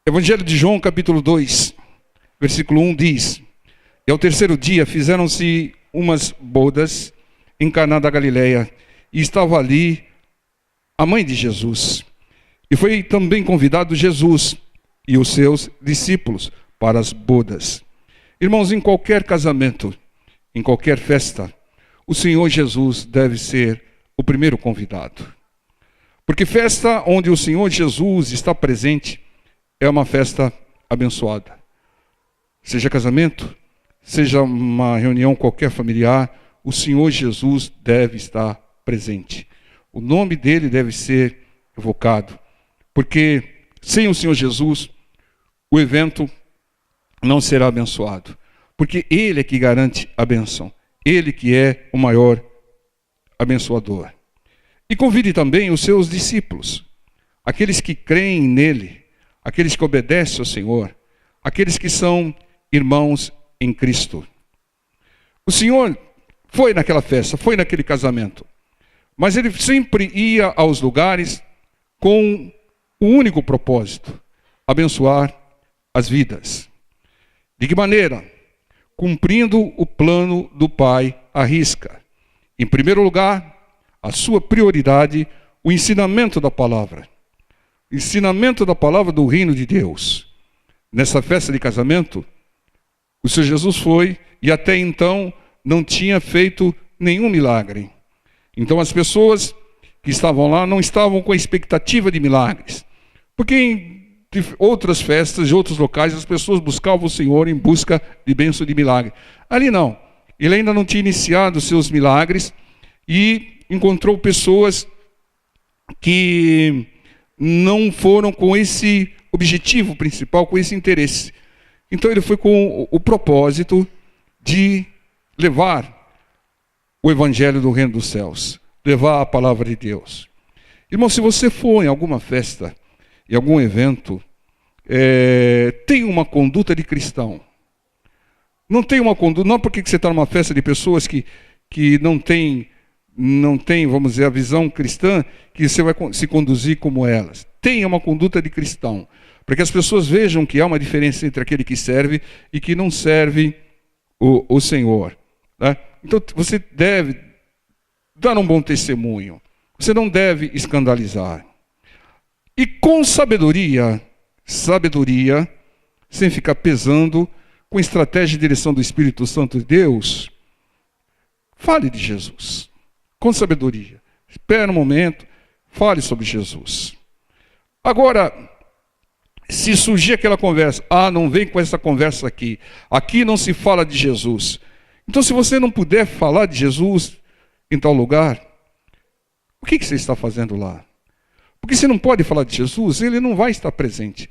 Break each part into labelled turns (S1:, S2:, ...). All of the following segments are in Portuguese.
S1: Evangelho de João, capítulo 2, versículo 1 diz: E ao terceiro dia fizeram-se umas bodas em Caná da Galileia, e estava ali a mãe de Jesus. E foi também convidado Jesus e os seus discípulos para as bodas. Irmãos, em qualquer casamento, em qualquer festa, o Senhor Jesus deve ser o primeiro convidado. Porque festa onde o Senhor Jesus está presente é uma festa abençoada. Seja casamento, seja uma reunião qualquer familiar, o Senhor Jesus deve estar presente. O nome dele deve ser evocado. Porque sem o Senhor Jesus, o evento não será abençoado. Porque ele é que garante a bênção. Ele que é o maior abençoador. E convide também os seus discípulos, aqueles que creem nele, aqueles que obedecem ao Senhor, aqueles que são irmãos em Cristo. O Senhor foi naquela festa, foi naquele casamento, mas ele sempre ia aos lugares com o único propósito: abençoar as vidas. De que maneira? Cumprindo o plano do Pai à risca. Em primeiro lugar, a sua prioridade, o ensinamento da palavra. Ensinamento da palavra do reino de Deus. Nessa festa de casamento, o Senhor Jesus foi e até então não tinha feito nenhum milagre. Então as pessoas que estavam lá não estavam com a expectativa de milagres. Porque em outras festas, em outros locais, as pessoas buscavam o Senhor em busca de bênção de milagre. Ali não. Ele ainda não tinha iniciado os seus milagres e encontrou pessoas que não foram com esse objetivo principal, com esse interesse. Então ele foi com o propósito de levar o evangelho do reino dos céus, levar a palavra de Deus. Irmão, se você for em alguma festa, em algum evento, tem uma conduta de cristão. Não tem uma conduta, não porque você está numa festa de pessoas que não tem, vamos dizer, a visão cristã, que você vai se conduzir como elas. Tenha uma conduta de cristão, para que as pessoas vejam que há uma diferença entre aquele que serve e que não serve o Senhor. Né? Então você deve dar um bom testemunho, você não deve escandalizar. E com sabedoria, sem ficar pesando, com estratégia e direção do Espírito Santo de Deus, fale de Jesus. Com sabedoria. Espera um momento, fale sobre Jesus. Agora, se surgir aquela conversa, não vem com essa conversa aqui. Aqui não se fala de Jesus. Então, se você não puder falar de Jesus em tal lugar, o que você está fazendo lá? Porque se não pode falar de Jesus, ele não vai estar presente.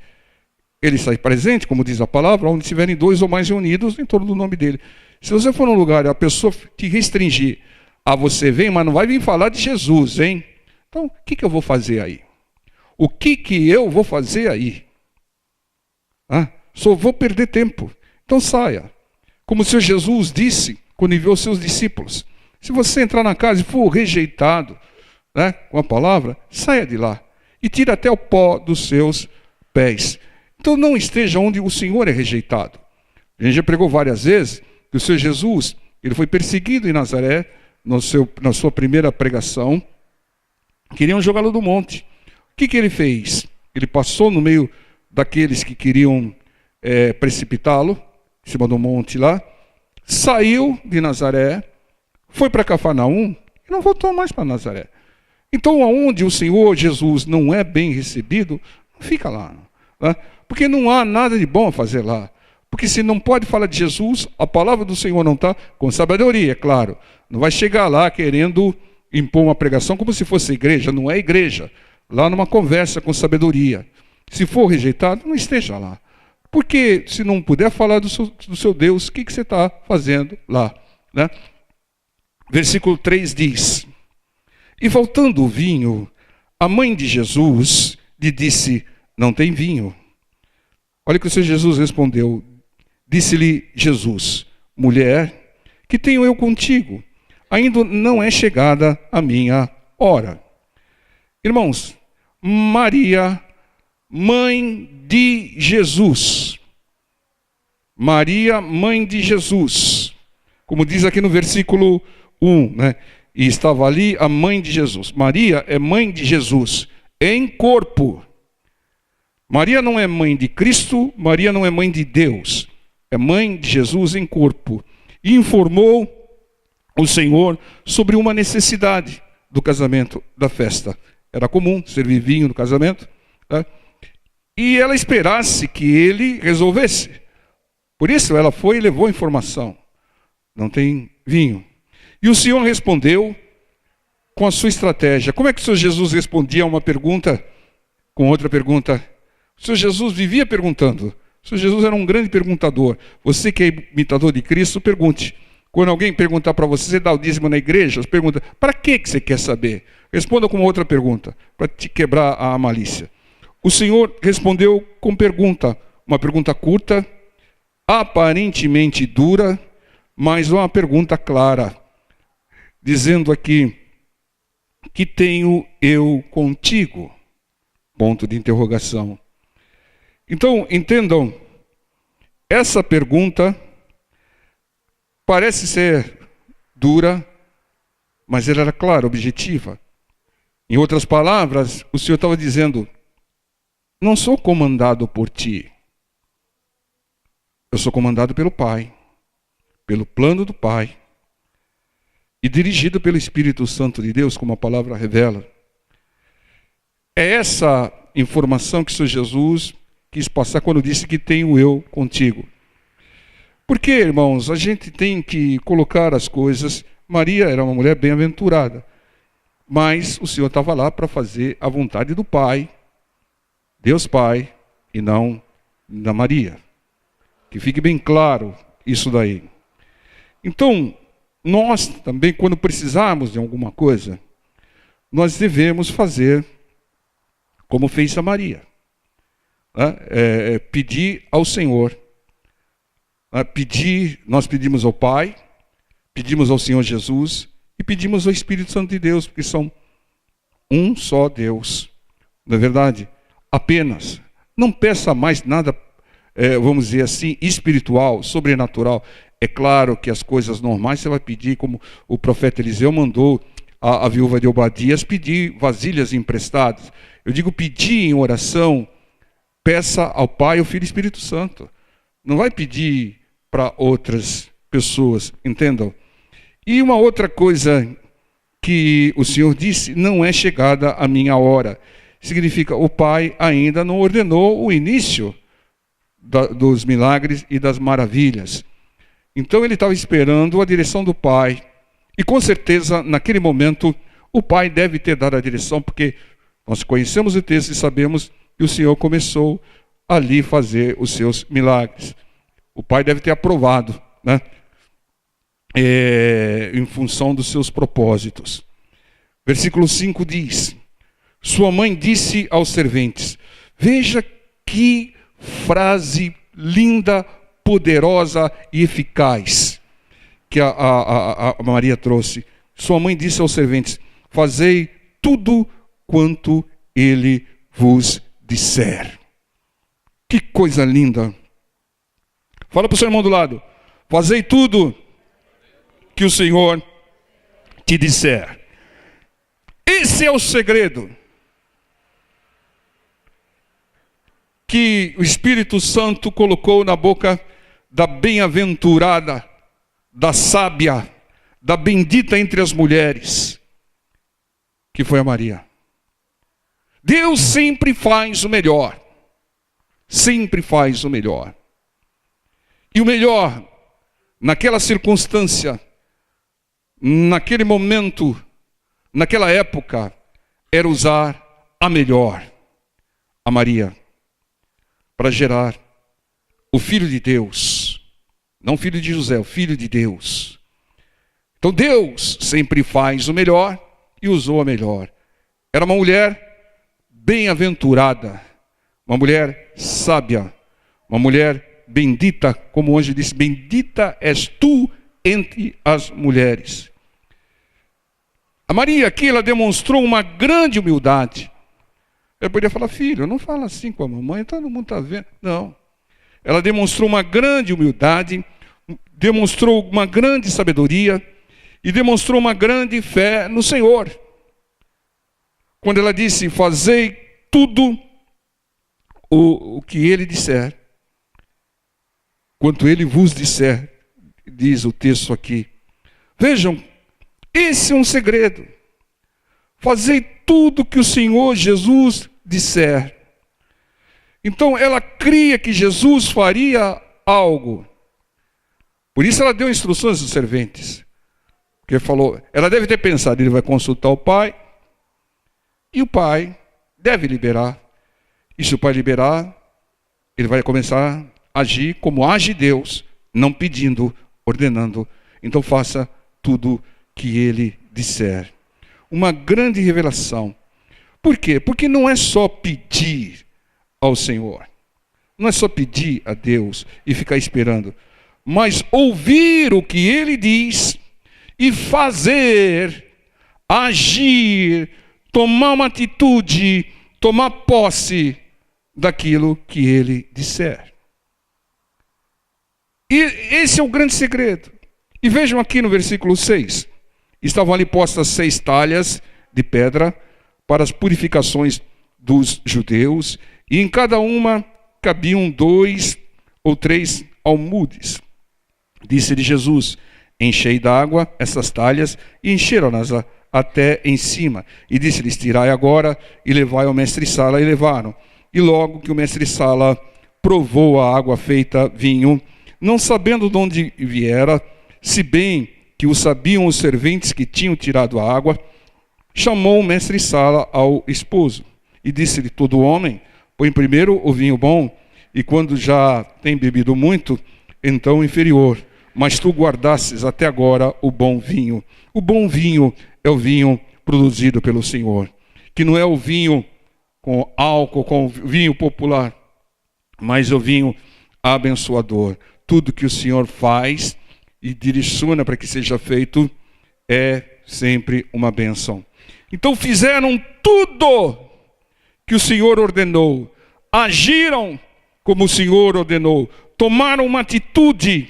S1: Ele está presente, como diz a palavra, onde estiverem dois ou mais reunidos em torno do nome dele. Se você for num lugar e a pessoa te restringir, você vem, mas não vai vir falar de Jesus, hein? Então, o que eu vou fazer aí? O que eu vou fazer aí? Só vou perder tempo. Então saia. Como o Senhor Jesus disse, quando enviou os seus discípulos: se você entrar na casa e for rejeitado, né, com a palavra, saia de lá. E tira até o pó dos seus pés. Então não esteja onde o Senhor é rejeitado. A gente já pregou várias vezes que o Senhor Jesus, ele foi perseguido em Nazaré, na sua primeira pregação. Queriam jogá-lo do monte. O que ele fez? Ele passou no meio daqueles que queriam precipitá-lo, em cima do monte lá, saiu de Nazaré, foi para Cafarnaum e não voltou mais para Nazaré. Então, aonde o Senhor Jesus não é bem recebido, não fica lá. Né? Porque não há nada de bom a fazer lá. Porque se não pode falar de Jesus, a palavra do Senhor não está com sabedoria, é claro. Não vai chegar lá querendo impor uma pregação como se fosse igreja. Não é igreja. Lá numa conversa com sabedoria. Se for rejeitado, não esteja lá. Porque se não puder falar do seu Deus, o que você está fazendo lá? Né? Versículo 3 diz: E voltando o vinho, a mãe de Jesus lhe disse: não tem vinho. Olha o que o Senhor Jesus respondeu. Disse-lhe Jesus: mulher, que tenho eu contigo? Ainda não é chegada a minha hora. Irmãos, Maria mãe de Jesus. Maria, mãe de Jesus. Como diz aqui no versículo 1, né? E estava ali a mãe de Jesus. Maria é mãe de Jesus em corpo. Maria não é mãe de Cristo, Maria não é mãe de Deus. É mãe de Jesus em corpo. E informou o Senhor sobre uma necessidade do casamento, da festa. Era comum servir vinho no casamento, tá? E ela esperasse que ele resolvesse. Por isso ela foi e levou a informação. Não tem vinho. E o Senhor respondeu com a sua estratégia. Como é que o Senhor Jesus respondia a uma pergunta com outra pergunta? O Senhor Jesus vivia perguntando. O Senhor Jesus era um grande perguntador. Você que é imitador de Cristo, pergunte. Quando alguém perguntar para você, você dá o dízimo na igreja, você pergunta, para que você quer saber? Responda com uma outra pergunta, para te quebrar a malícia. O Senhor respondeu com pergunta, uma pergunta curta, aparentemente dura, mas uma pergunta clara, dizendo aqui, que tenho eu contigo? Ponto de interrogação. Então, entendam, essa pergunta parece ser dura, mas ela era clara, objetiva. Em outras palavras, o Senhor estava dizendo, não sou comandado por ti. Eu sou comandado pelo Pai, pelo plano do Pai, e dirigido pelo Espírito Santo de Deus, como a palavra revela. É essa informação que o Senhor Jesus quis passar quando disse que tenho eu contigo. Porque, irmãos, a gente tem que colocar as coisas. Maria era uma mulher bem-aventurada, mas o Senhor estava lá para fazer a vontade do Pai, Deus Pai, e não da Maria. Que fique bem claro isso daí. Então, nós também, quando precisarmos de alguma coisa, nós devemos fazer como fez a Maria. Pedir ao Senhor. Nós pedimos ao Pai, pedimos ao Senhor Jesus e pedimos ao Espírito Santo de Deus, porque são um só Deus. Não é verdade? Apenas. Não peça mais nada, vamos dizer assim, espiritual, sobrenatural. É claro que as coisas normais você vai pedir, como o profeta Eliseu mandou a viúva de Obadias pedir vasilhas emprestadas. Eu digo pedir em oração, peça ao Pai, ao Filho e ao Espírito Santo. Não vai pedir para outras pessoas, entendam? E uma outra coisa que o Senhor disse, não é chegada a minha hora. Significa, o Pai ainda não ordenou o início dos milagres e das maravilhas. Então ele estava esperando a direção do Pai. E com certeza, naquele momento, o Pai deve ter dado a direção, porque nós conhecemos o texto e sabemos que o Senhor começou ali fazer os seus milagres. O Pai deve ter aprovado, né? Em função dos seus propósitos. Versículo 5 diz, sua mãe disse aos serventes, veja que frase linda, poderosa e eficaz que a Maria trouxe. Sua mãe disse aos serventes, fazei tudo quanto ele vos disser. Que coisa linda. Fala para o seu irmão do lado, fazei tudo que o Senhor te disser. Esse é o segredo que o Espírito Santo colocou na boca da bem-aventurada, da sábia, da bendita entre as mulheres, que foi a Maria. Deus sempre faz o melhor. Sempre faz o melhor. E o melhor, naquela circunstância, naquele momento, naquela época, era usar a melhor, a Maria, para gerar o Filho de Deus. Não o filho de José, o Filho de Deus. Então Deus sempre faz o melhor e usou a melhor. Era uma mulher bem-aventurada, uma mulher sábia, uma mulher bendita, como o anjo disse, bendita és tu entre as mulheres. A Maria aqui, ela demonstrou uma grande humildade. Ela podia falar: filho, não fala assim com a mamãe, todo mundo está vendo. Não. Ela demonstrou uma grande humildade, demonstrou uma grande sabedoria e demonstrou uma grande fé no Senhor. Quando ela disse: fazei tudo o que ele disser, quanto ele vos disser, diz o texto aqui. Vejam, esse é um segredo. Fazei tudo que o Senhor Jesus disser. Então ela cria que Jesus faria algo. Por isso ela deu instruções aos serventes. Porque falou, ela deve ter pensado, ele vai consultar o pai, e o pai deve liberar. E se o pai liberar, ele vai começar a agir como age Deus, não pedindo, ordenando. Então faça tudo que ele disser. Uma grande revelação. Por quê? Porque não é só pedir ao Senhor. Não é só pedir a Deus e ficar esperando. Mas ouvir o que ele diz e fazer, agir, tomar uma atitude, tomar posse daquilo que ele disser. E esse é o grande segredo. E vejam aqui no versículo 6. Estavam ali postas 6 talhas de pedra para as purificações dos judeus, e em cada uma cabiam 2 ou 3 almudes. Disse-lhe Jesus: enchei d'água essas talhas, e encheram-nas até em cima. E disse-lhes: tirai agora e levai ao mestre-sala. E levaram. E logo que o mestre-sala provou a água feita vinho, não sabendo de onde viera, se bem que o sabiam os serventes que tinham tirado a água, chamou o mestre-sala ao esposo e disse-lhe: todo homem põe primeiro o vinho bom, e quando já tem bebido muito, então o inferior. Mas tu guardastes até agora o bom vinho. O bom vinho é o vinho produzido pelo Senhor, que não é o vinho com álcool, com vinho popular, mas o vinho abençoador. Tudo que o Senhor faz e direciona para que seja feito é sempre uma bênção. Então fizeram tudo que o Senhor ordenou, agiram como o Senhor ordenou, tomaram uma atitude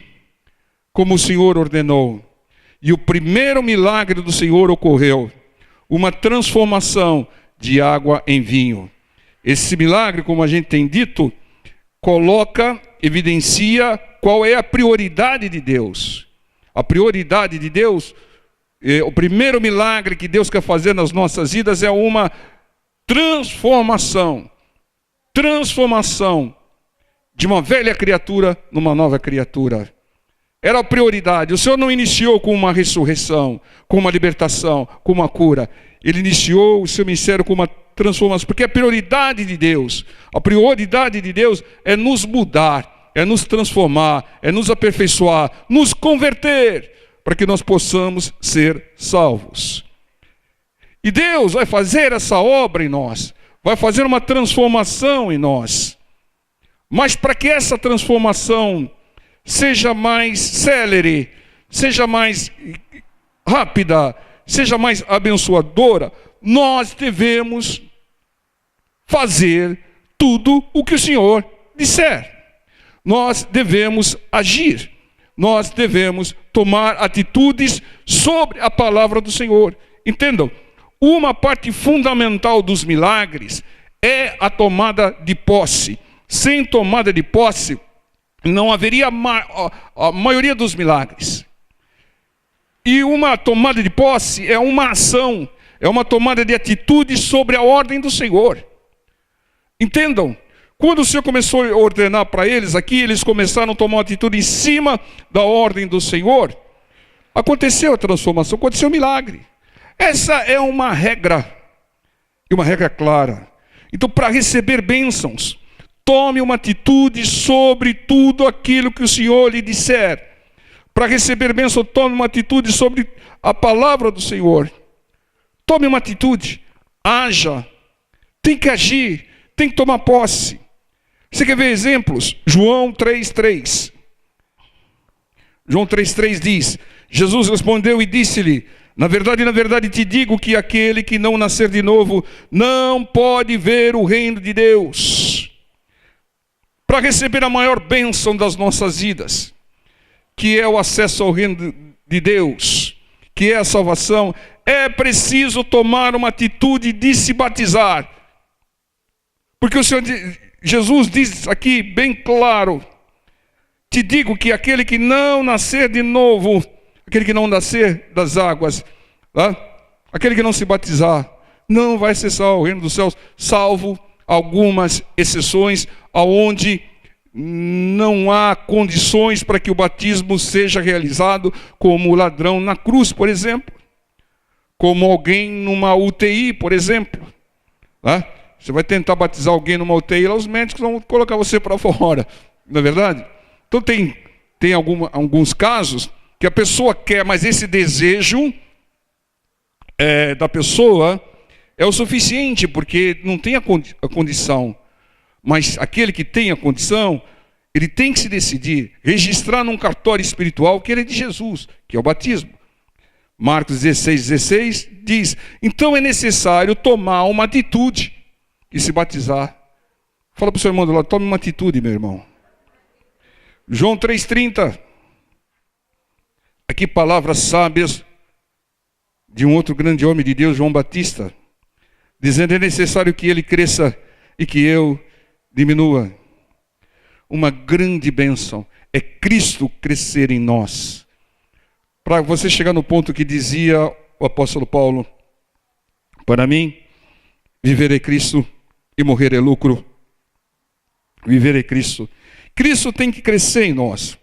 S1: como o Senhor ordenou. E o primeiro milagre do Senhor ocorreu, uma transformação de água em vinho. Esse milagre, como a gente tem dito, evidencia qual é a prioridade de Deus. A prioridade de Deus, o primeiro milagre que Deus quer fazer nas nossas vidas é uma transformação. Transformação de uma velha criatura numa nova criatura. Era a prioridade. O Senhor não iniciou com uma ressurreição, com uma libertação, com uma cura. Ele iniciou o seu ministério com uma transformação, porque a prioridade de Deus, a prioridade de Deus é nos mudar, é nos transformar, é nos aperfeiçoar, nos converter, para que nós possamos ser salvos. E Deus vai fazer essa obra em nós, vai fazer uma transformação em nós. Mas para que essa transformação seja mais célere, seja mais rápida, seja mais abençoadora, nós devemos fazer tudo o que o Senhor disser. Nós devemos agir. Nós devemos tomar atitudes sobre a palavra do Senhor. Entendam, uma parte fundamental dos milagres é a tomada de posse. Sem tomada de posse, não haveria a maioria dos milagres. E uma tomada de posse é uma ação, é uma tomada de atitude sobre a ordem do Senhor. Entendam, quando o Senhor começou a ordenar para eles aqui, eles começaram a tomar uma atitude em cima da ordem do Senhor. Aconteceu a transformação, aconteceu o milagre. Essa é uma regra, e uma regra clara. Então, para receber bênçãos, tome uma atitude sobre tudo aquilo que o Senhor lhe disser. Para receber bênção, tome uma atitude sobre a palavra do Senhor. Tome uma atitude, haja, tem que agir, tem que tomar posse. Você quer ver exemplos? João 3,3. João 3,3 diz: Jesus respondeu e disse-lhe: Na verdade te digo que aquele que não nascer de novo não pode ver o reino de Deus. Para receber a maior bênção das nossas vidas, que é o acesso ao reino de Deus, que é a salvação, é preciso tomar uma atitude de se batizar. Porque o Senhor Jesus diz aqui bem claro: te digo que aquele que não nascer de novo, aquele que não nascer das águas, aquele que não se batizar, não vai acessar o reino dos céus, salvo algumas exceções, aonde não há condições para que o batismo seja realizado, como o ladrão na cruz, por exemplo, como alguém numa UTI, por exemplo. Você vai tentar batizar alguém numa UTI, lá os médicos vão colocar você para fora, não é verdade? Então tem alguns casos que a pessoa quer, mas esse desejo da pessoa é o suficiente, porque não tem a condição. Mas aquele que tem a condição, ele tem que se decidir, registrar num cartório espiritual que ele é de Jesus, que é o batismo. Marcos 16 diz: então é necessário tomar uma atitude e se batizar. Fala para o seu irmão do lado: tome uma atitude, meu irmão. João 3,30. Aqui palavras sábias de um outro grande homem de Deus, João Batista, dizendo: é necessário que ele cresça e que eu diminua. Uma grande bênção é Cristo crescer em nós. Para você chegar no ponto que dizia o apóstolo Paulo: para mim, viver é Cristo e morrer é lucro. Viver é Cristo. Cristo tem que crescer em nós.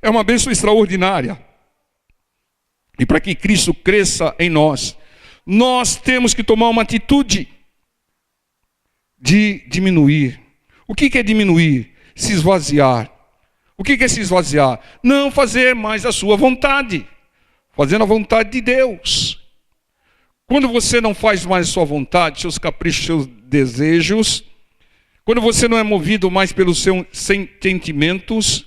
S1: É uma bênção extraordinária. E para que Cristo cresça em nós, nós temos que tomar uma atitude de diminuir. O que é diminuir? Se esvaziar. O que é se esvaziar? Não fazer mais a sua vontade, fazendo a vontade de Deus. Quando você não faz mais a sua vontade, seus caprichos, seus desejos, quando você não é movido mais pelos seus sentimentos,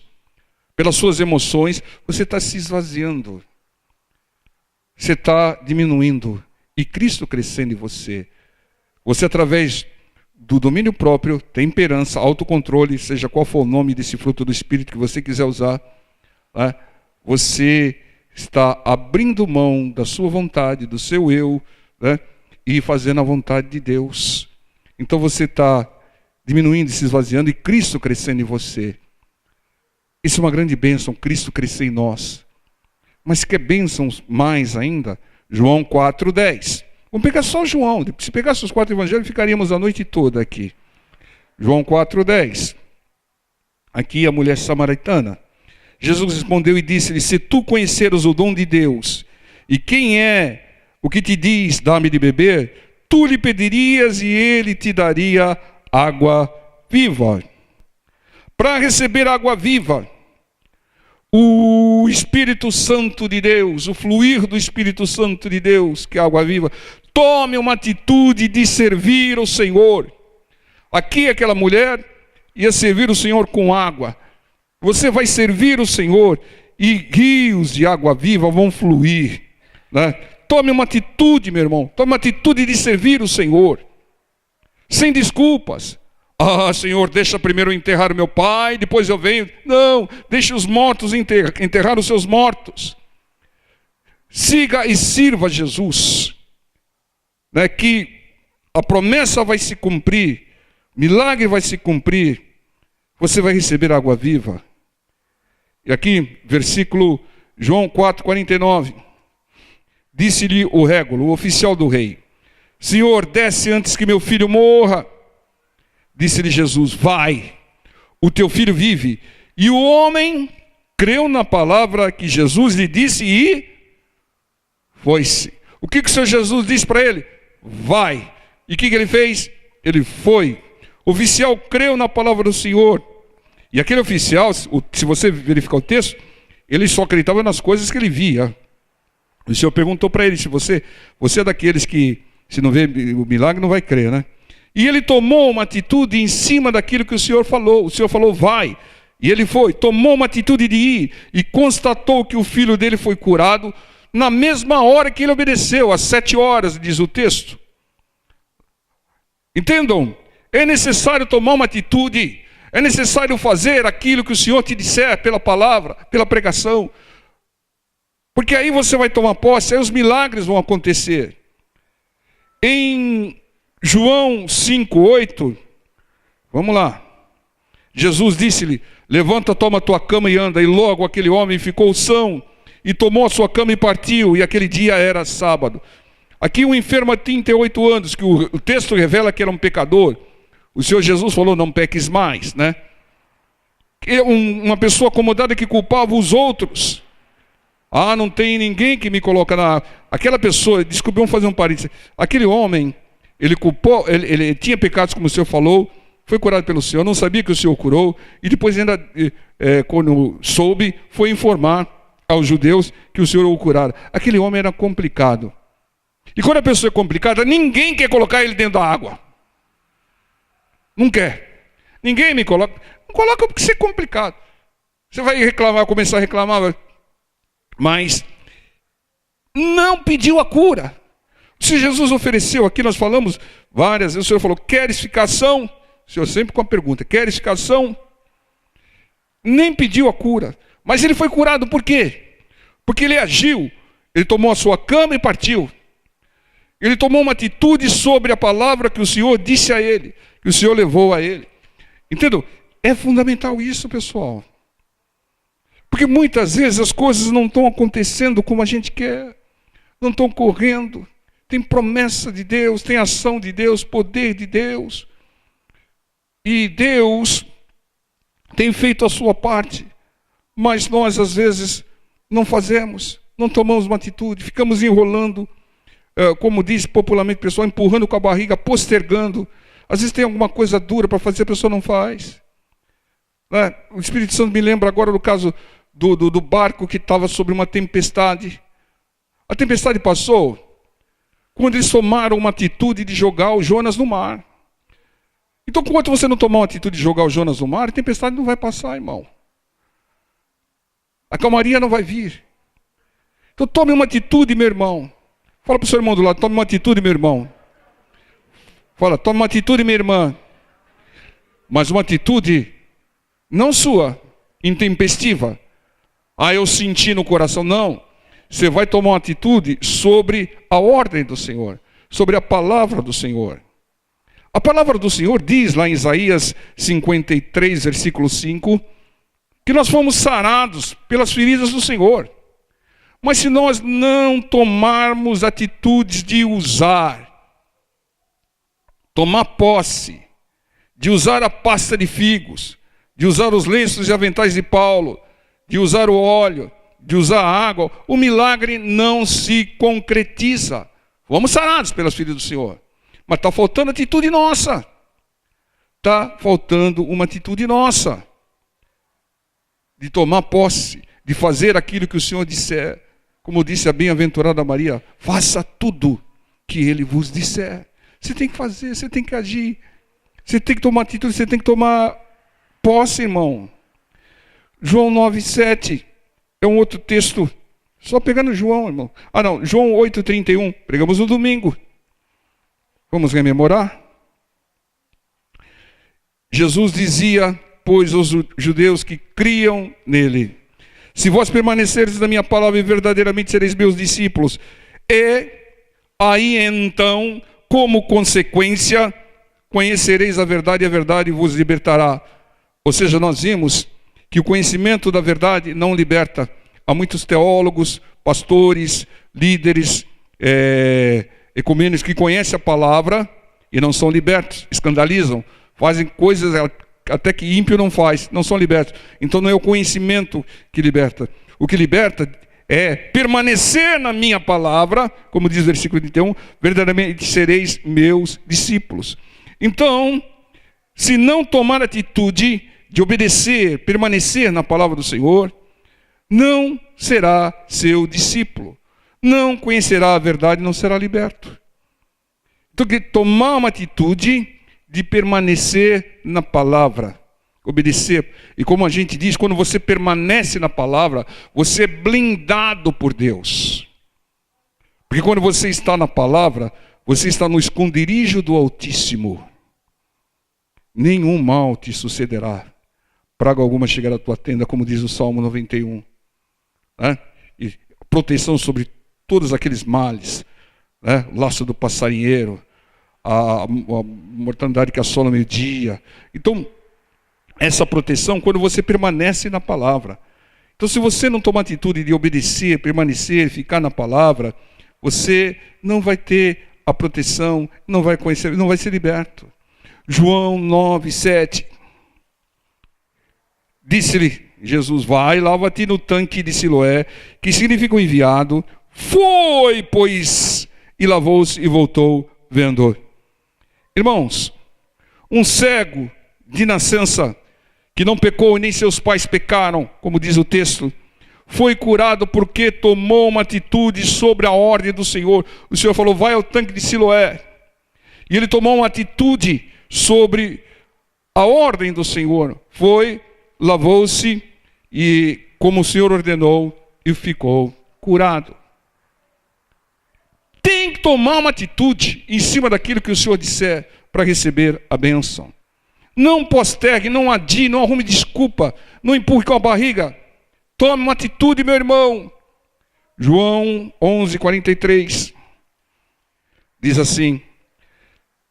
S1: pelas suas emoções, você está se esvaziando. Você está diminuindo. E Cristo crescendo em você. Você, através do domínio próprio, temperança, autocontrole, seja qual for o nome desse fruto do Espírito que você quiser usar, você está abrindo mão da sua vontade, do seu eu, e fazendo a vontade de Deus. Então você está diminuindo e se esvaziando, e Cristo crescendo em você. Isso é uma grande bênção, Cristo crescer em nós. Mas quer bênçãos mais ainda? João 4,10. Vamos pegar só João. Se pegasse os 4 evangelhos, ficaríamos a noite toda aqui. João 4,10. Aqui a mulher samaritana. Jesus respondeu e disse-lhe: se tu conheceres o dom de Deus, e quem é o que te diz, dá-me de beber, tu lhe pedirias e ele te daria água viva. Para receber água viva, o Espírito Santo de Deus, o fluir do Espírito Santo de Deus, que é água viva, tome uma atitude de servir o Senhor. Aqui aquela mulher ia servir o Senhor com água. Você vai servir o Senhor e rios de água viva vão fluir, Tome uma atitude, meu irmão. Tome uma atitude de servir o Senhor, sem desculpas. Senhor, deixa primeiro eu enterrar o meu pai, depois eu venho. Não, deixe os mortos enterrar os seus mortos. Siga e sirva Jesus, que a promessa vai se cumprir, milagre vai se cumprir, você vai receber água viva. E aqui, versículo João 4,49. Disse-lhe o régulo, o oficial do rei: Senhor, desce antes que meu filho morra. Disse-lhe Jesus: vai, o teu filho vive. E o homem creu na palavra que Jesus lhe disse e foi-se. O que o Senhor Jesus disse para ele? Vai. E o que ele fez? Ele foi. O oficial creu na palavra do Senhor. E aquele oficial, se você verificar o texto, ele só acreditava nas coisas que ele via. O Senhor perguntou para ele: se você é daqueles que, se não vê o milagre, não vai crer, E ele tomou uma atitude em cima daquilo que o Senhor falou. O Senhor falou: vai. E ele foi, tomou uma atitude de ir e constatou que o filho dele foi curado na mesma hora que ele obedeceu, às 7 horas, diz o texto. Entendam? É necessário tomar uma atitude, é necessário fazer aquilo que o Senhor te disser pela palavra, pela pregação, porque aí você vai tomar posse, aí os milagres vão acontecer. Em João 5:8, vamos lá, Jesus disse-lhe: levanta, toma tua cama e anda. E logo aquele homem ficou são, e tomou a sua cama e partiu, e aquele dia era sábado. Aqui um enfermo há 38 anos, que o texto revela que era um pecador. O Senhor Jesus falou: não peques mais, né? Uma pessoa acomodada que culpava os outros. Ah, não tem ninguém que me coloca na... Aquela pessoa, desculpe, vamos fazer um parênteses. Aquele homem, ele culpou, ele tinha pecados, como o Senhor falou, foi curado pelo Senhor, não sabia que o Senhor curou, e depois ainda, quando soube, foi informar aos judeus que o Senhor o curara. Aquele homem era complicado. E quando a pessoa é complicada, ninguém quer colocar ele dentro da água. Não quer. Ninguém me coloca. Não coloca porque você é complicado. Você vai reclamar, começar a reclamar, mas não pediu a cura. Se Jesus ofereceu, aqui nós falamos várias vezes, o Senhor falou: queres ficar são? O Senhor sempre com a pergunta: queres ficar são? Nem pediu a cura. Mas ele foi curado por quê? Porque ele agiu. Ele tomou a sua cama e partiu. Ele tomou uma atitude sobre a palavra que o Senhor disse a ele, que o Senhor levou a ele. Entendeu? É fundamental isso, pessoal. Porque muitas vezes as coisas não estão acontecendo como a gente quer. Não estão correndo. Tem promessa de Deus, tem ação de Deus, poder de Deus. E Deus tem feito a sua parte. Mas nós, às vezes, não fazemos. Não tomamos uma atitude. Ficamos enrolando. Como diz popularmente o pessoal, empurrando com a barriga, postergando. Às vezes tem alguma coisa dura para fazer, a pessoa não faz. O Espírito Santo me lembra agora do caso do barco que estava sobre uma tempestade. A tempestade passou quando eles tomaram uma atitude de jogar o Jonas no mar. Então, enquanto você não tomar uma atitude de jogar o Jonas no mar, a tempestade não vai passar, irmão. A calmaria não vai vir. Então, tome uma atitude, meu irmão. Fala para o seu irmão do lado: tome uma atitude, meu irmão. Fala: tome uma atitude, minha irmã. Mas uma atitude não sua, intempestiva. Ah, eu senti no coração. Não. Você vai tomar uma atitude sobre a ordem do Senhor, sobre a palavra do Senhor. A palavra do Senhor diz lá em Isaías 53, versículo 5, que nós fomos sarados pelas feridas do Senhor. Mas se nós não tomarmos atitudes de tomar posse, de usar a pasta de figos, de usar os lenços e aventais de Paulo, de usar o óleo, de usar a água, o milagre não se concretiza. Fomos sarados pelas feridas do Senhor. Mas está faltando atitude nossa. Está faltando uma atitude nossa. De tomar posse, de fazer aquilo que o Senhor disser. Como disse a bem-aventurada Maria: faça tudo que Ele vos disser. Você tem que fazer, você tem que agir. Você tem que tomar atitude, você tem que tomar posse, irmão. João 9:7 é um outro texto. Só pegando João, irmão. João 8:31. Pregamos no domingo. Vamos rememorar? Jesus dizia, pois, aos judeus que criam nele: se vós permanecerdes na minha palavra, e verdadeiramente sereis meus discípulos. E aí então, como consequência, conhecereis a verdade, e a verdade vos libertará. Ou seja, nós vimos que o conhecimento da verdade não liberta. Há muitos teólogos, pastores, líderes, ecumênicos que conhecem a palavra e não são libertos, escandalizam, fazem coisas até que ímpio não faz, não são libertos. Então não é o conhecimento que liberta. O que liberta é permanecer na minha palavra, como diz o versículo 31, verdadeiramente sereis meus discípulos. Então, se não tomar atitude de obedecer, permanecer na palavra do Senhor, não será seu discípulo. Não conhecerá a verdade, não será liberto. Então, que tomar uma atitude de permanecer na palavra, obedecer. E como a gente diz, quando você permanece na palavra, você é blindado por Deus. Porque quando você está na palavra, você está no esconderijo do Altíssimo. Nenhum mal te sucederá. Praga alguma chegará à tua tenda, como diz o Salmo 91. Né? E proteção sobre todos aqueles males. Né? O laço do passarinheiro, a mortandade que assola o meio-dia. Então, essa proteção quando você permanece na palavra. Então, se você não tomar atitude de obedecer, permanecer, ficar na palavra, você não vai ter a proteção, não vai conhecer, não vai ser liberto. João 9:7. Disse-lhe Jesus: vai, lava-te no tanque de Siloé, que significa o enviado. Foi, pois, e lavou-se e voltou vendo. Irmãos, um cego de nascença, que não pecou e nem seus pais pecaram, como diz o texto, foi curado porque tomou uma atitude sobre a ordem do Senhor. O Senhor falou: vai ao tanque de Siloé. E ele tomou uma atitude sobre a ordem do Senhor. Foi, lavou-se e, como o Senhor ordenou, e ficou curado. Tem que tomar uma atitude em cima daquilo que o Senhor disser para receber a bênção. Não postergue, não adie, não arrume desculpa, não empurre com a barriga. Tome uma atitude, meu irmão. João 11:43 diz assim: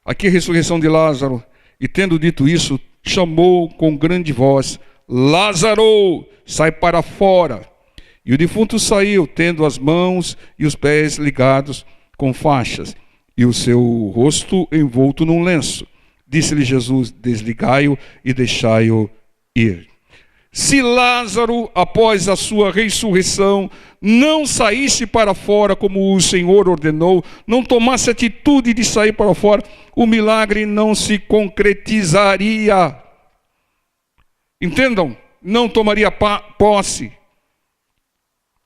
S1: aqui a ressurreição de Lázaro. E tendo dito isso, chamou com grande voz: Lázaro, sai para fora. E o defunto saiu, tendo as mãos e os pés ligados com faixas, e o seu rosto envolto num lenço. Disse-lhe Jesus: desligai-o e deixai-o ir. Se Lázaro, após a sua ressurreição, não saísse para fora como o Senhor ordenou, não tomasse atitude de sair para fora, o milagre não se concretizaria. Entendam? Não tomaria posse.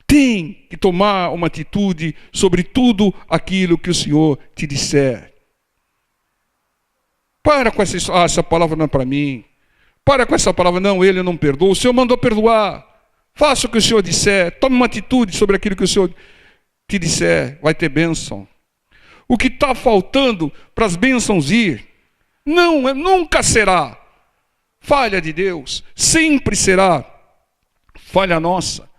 S1: Tem que tomar uma atitude sobre tudo aquilo que o Senhor te disser. Para com essa palavra não é para mim. Para com essa palavra, não, ele não perdoa. O Senhor mandou perdoar. Faça o que o Senhor disser. Tome uma atitude sobre aquilo que o Senhor te disser. Vai ter bênção. O que está faltando para as bênçãos ir, nunca será falha de Deus. Sempre será falha nossa.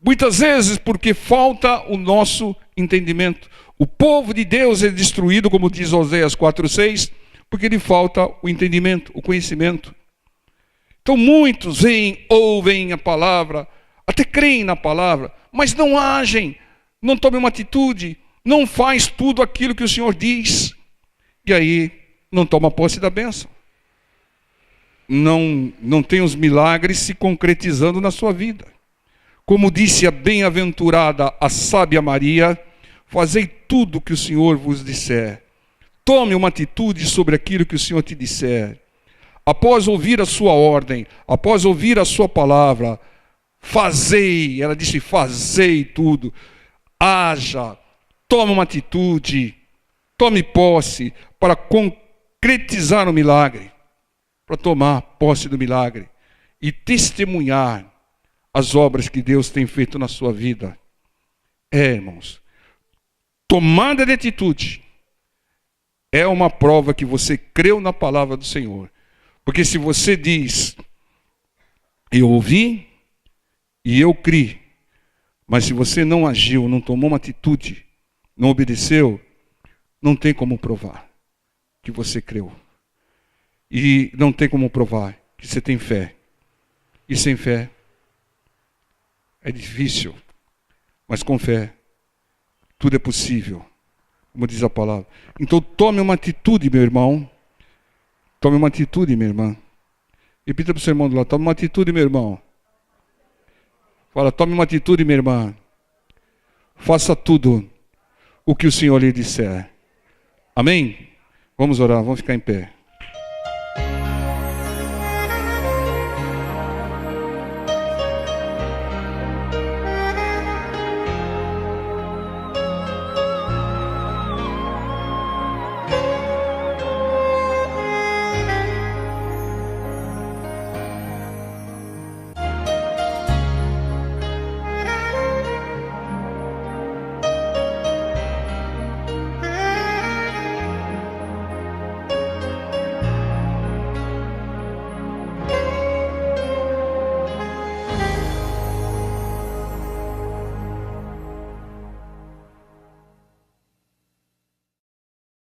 S1: Muitas vezes porque falta o nosso entendimento. O povo de Deus é destruído, como diz Oséias 4:6, porque lhe falta o entendimento, o conhecimento. Então muitos ouvem a palavra, até creem na palavra, mas não agem, não tomam uma atitude, não faz tudo aquilo que o Senhor diz. E aí não toma posse da bênção. Não tem os milagres se concretizando na sua vida. Como disse a bem-aventurada, a sábia Maria: fazei tudo o que o Senhor vos disser. Tome uma atitude sobre aquilo que o Senhor te disser. Após ouvir a sua ordem, após ouvir a sua palavra, fazei, ela disse, fazei tudo. Haja, tome uma atitude, tome posse para concretizar o milagre, para tomar posse do milagre e testemunhar as obras que Deus tem feito na sua vida. Irmãos, tomada de atitude é uma prova que você creu na palavra do Senhor. Porque se você diz: eu ouvi e eu criei, mas se você não agiu, não tomou uma atitude, não obedeceu, não tem como provar que você creu. E não tem como provar que você tem fé. E sem fé é difícil, mas com fé tudo é possível, como diz a palavra. Então tome uma atitude, meu irmão. Tome uma atitude, minha irmã. Repita para o seu irmão do lado: tome uma atitude, meu irmão. Fala: tome uma atitude, minha irmã. Faça tudo o que o Senhor lhe disser. Amém? Vamos orar, vamos ficar em pé.